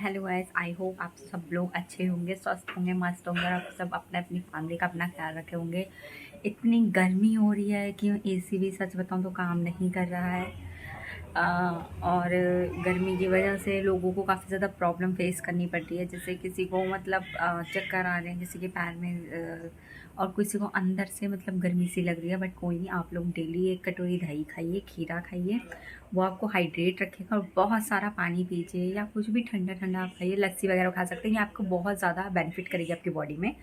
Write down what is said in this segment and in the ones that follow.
Hello guys, I hope आप सब लोग अच्छे होंगे, स्वस्थ होंगे, मस्त होंगे और आप सब अपने अपनी फैमिली का अपना ख्याल रखे होंगे। इतनी गर्मी हो रही है कि एसी भी सच बताऊं तो काम नहीं कर रहा है। और गर्मी की वजह से लोगों को काफ़ी ज़्यादा प्रॉब्लम फेस करनी पड़ रही है। जैसे किसी को मतलब चक्कर आ रहे हैं, किसी के पैर में और किसी को अंदर से मतलब गर्मी सी लग रही है। बट कोई नहीं, आप लोग डेली 1 कटोरी दही खाइए, खीरा खाइए, वो आपको हाइड्रेट रखेगा। और बहुत सारा पानी पीजिए या कुछ भी ठंडा ठंडा आप खाइए, लस्सी वगैरह खा सकते हैं, ये आपको बहुत ज़्यादा बेनिफिट करेगी आपकी बॉडी में।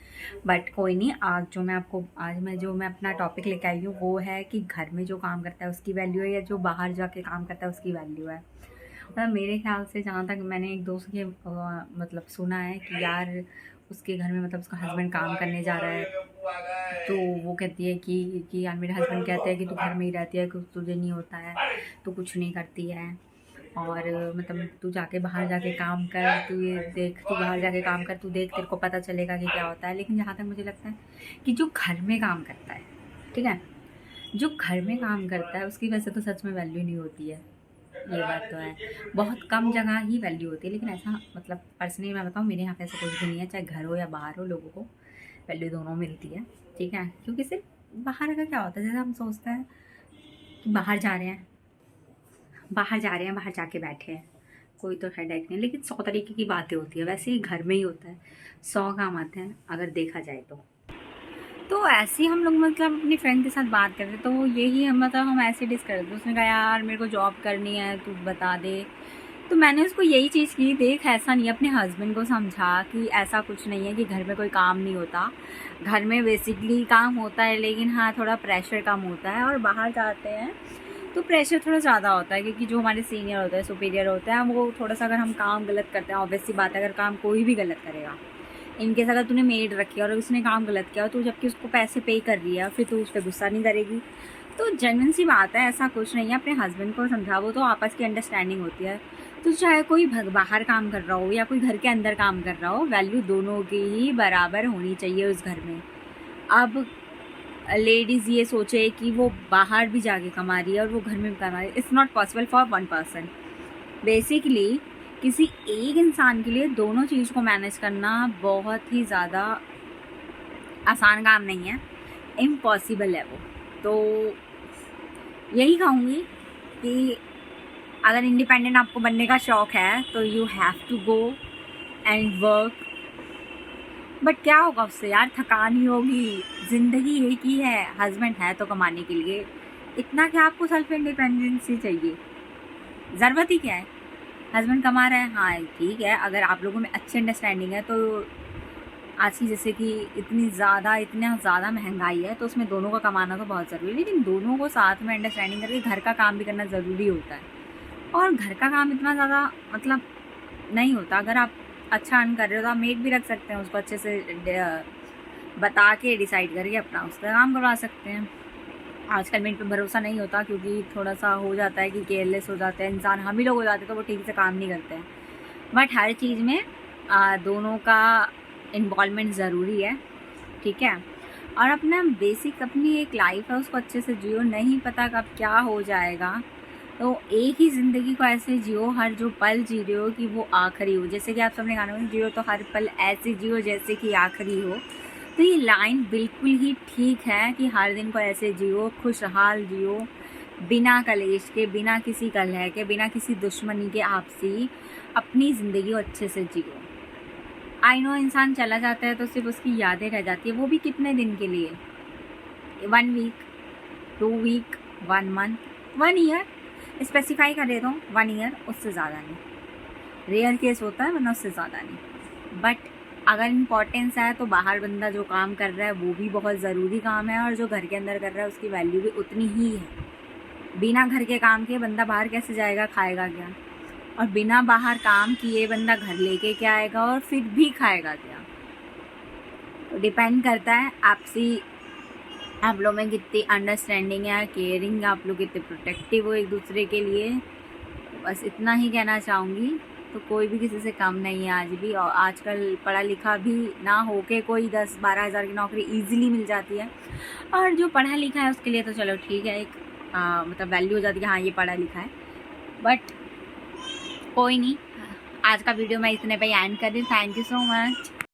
बट कोई नहीं, आज मैं अपना टॉपिक लेके आई हूँ वो है कि घर में जो काम करता है उसकी वैल्यू है या जो बाहर जाके काम करता है उसकी वैल्यू है। मतलब मेरे ख्याल से, जहाँ तक मैंने एक दोस्त के मतलब सुना है कि यार उसके घर में मतलब उसका हस्बैंड काम करने जा रहा है, तो वो कहती है कि यार मेरे हस्बैंड कहते हैं कि तू घर में ही रहती है, कुछ तुझे नहीं होता है, तू कुछ नहीं करती है। और मतलब तू जाके बाहर जाके काम कर, तू ये देख, तू बाहर जाके काम कर, तू देख, तेरे को पता चलेगा कि क्या होता है। लेकिन जहाँ तक मुझे लगता है कि जो घर में काम करता है, ठीक है, जो घर में काम करता है उसकी वैसे तो सच में वैल्यू नहीं होती है, ये बात तो है। बहुत कम जगह ही वैल्यू होती है। लेकिन ऐसा मतलब पर्सनली मैं बताऊँ, मेरे यहाँ पे ऐसा कुछ भी नहीं है, चाहे घर हो या बाहर हो, लोगों को वैल्यू दोनों मिलती है, ठीक है। क्योंकि सिर्फ बाहर का क्या होता है, जैसे हम सोचते हैं कि बाहर जाके बैठे हैं, कोई तो हेडेक नहीं, लेकिन 100 तरीके की बातें होती है। वैसे ही घर में ही होता है, 100 काम आते हैं अगर देखा जाए तो ऐसे ही हम लोग मतलब अपनी फ्रेंड के साथ बात कर रहे थे, तो वो यही मतलब हम ऐसे डिस्कस कर रहे थे। उसने कहा यार मेरे को जॉब करनी है, तू बता दे। तो मैंने उसको यही चीज़ की, देख ऐसा नहीं है, अपने हस्बैंड को समझा कि ऐसा कुछ नहीं है कि घर में कोई काम नहीं होता। घर में बेसिकली काम होता है, लेकिन हाँ थोड़ा प्रेशर कम होता है। और बाहर जाते हैं तो प्रेशर थोड़ा ज़्यादा होता है, क्योंकि जो हमारे सीनियर होते हैं, सुपीरियर होते हैं, वो थोड़ा सा अगर हम काम गलत करते हैं, ऑब्वियस सी बात है, अगर काम कोई भी गलत करेगा, इनकेस अगर तूने मेड रखी है और उसने काम गलत किया और तू जबकि उसको पैसे पे कर रही है, फिर तू उस पर गुस्सा नहीं करेगी? तो जेन्युइन सी बात है, ऐसा कुछ नहीं है। अपने हस्बैंड को समझा, वो तो आपस की अंडरस्टैंडिंग होती है। तो चाहे कोई बाहर काम कर रहा हो या कोई घर के अंदर काम कर रहा हो, वैल्यू दोनों की ही बराबर होनी चाहिए उस घर में। अब लेडीज़ ये सोचे कि वो बाहर भी जाके कमा रही है और वो घर में भी कमा रही है, it's not possible for one person. Basically किसी एक इंसान के लिए दोनों चीज़ को मैनेज करना बहुत ही ज़्यादा आसान काम नहीं है, इम्पॉसिबल है वो। तो यही कहूँगी कि अगर इंडिपेंडेंट आपको बनने का शौक़ है तो you have to go and work. But क्या होगा उससे यार, थकान ही होगी। ज़िंदगी एक ही है, हस्बैंड है तो कमाने के लिए, इतना क्या आपको सेल्फ इंडिपेंडेंसी चाहिए? ज़रूरत ही क्या है? हस्बैंड कमा रहा है, हाँ ठीक है, अगर आप लोगों में अच्छी अंडरस्टैंडिंग है तो आज की जैसे कि इतना ज़्यादा महंगाई है, तो उसमें दोनों का कमाना तो बहुत ज़रूरी है। लेकिन दोनों को साथ में अंडरस्टैंडिंग करके घर का काम भी करना ज़रूरी होता है। और घर का काम इतना ज़्यादा मतलब नहीं होता। अगर आप अच्छा अर्न कर रहे हो तो आप मेड भी रख सकते हैं, उसको अच्छे से बता के डिसाइड करके अपना उसका काम करवा सकते हैं। आजकल मेड पे भरोसा नहीं होता, क्योंकि थोड़ा सा हो जाता है कि केयरलेस हो जाते हैं इंसान, हम ही लोग हो जाते हैं, तो वो ठीक से काम नहीं करते हैं। बट हर चीज़ में दोनों का इन्वॉल्वमेंट ज़रूरी है, ठीक है। और अपना बेसिक अपनी एक लाइफ है, उसको अच्छे से जियो। नहीं पता कब क्या हो जाएगा, तो एक ही ज़िंदगी को ऐसे जियो, हर जो पल जी रहे हो कि वो आखिरी हो। जैसे कि आप सबने गाने में जियो तो हर पल ऐसे जियो जैसे कि आखिरी हो। तो ये लाइन बिल्कुल ही ठीक है कि हर दिन को ऐसे जियो, खुशहाल जियो, बिना कलेश के, बिना किसी कलह के, बिना किसी दुश्मनी के, आपसी अपनी ज़िंदगी को अच्छे से जियो। आई नो इंसान चला जाता है तो सिर्फ उसकी यादें रह जाती है, वो भी कितने दिन के लिए? 1 week, 2 week, 1 month, 1 year, specify कर देता हूँ 1 ईयर, उससे ज़्यादा नहीं। रेयर केस होता है, वरना उससे ज़्यादा नहीं। बट अगर इम्पोर्टेंस है तो बाहर बंदा जो काम कर रहा है वो भी बहुत ज़रूरी काम है, और जो घर के अंदर कर रहा है उसकी वैल्यू भी उतनी ही है। बिना घर के काम के बंदा बाहर कैसे जाएगा, खाएगा क्या? और बिना बाहर काम किए बंदा घर लेके क्या आएगा और फिर भी खाएगा क्या? तो डिपेंड करता है आपसी आप लोग में कितनी अंडरस्टैंडिंग है, केयरिंग, आप लोग कितने प्रोटेक्टिव हो एक दूसरे के लिए। बस इतना ही कहना चाहूँगी। तो कोई भी किसी से कम नहीं है आज भी, और आजकल पढ़ा लिखा भी ना हो के कोई 10-12 हज़ार की नौकरी ईजिली मिल जाती है। और जो पढ़ा लिखा है उसके लिए तो चलो ठीक है, एक मतलब वैल्यू हो जाती है, हाँ ये पढ़ा लिखा है। बट कोई नहीं, आज का वीडियो मैं इतने पे एंड कर रही हूँ। Thank you so much.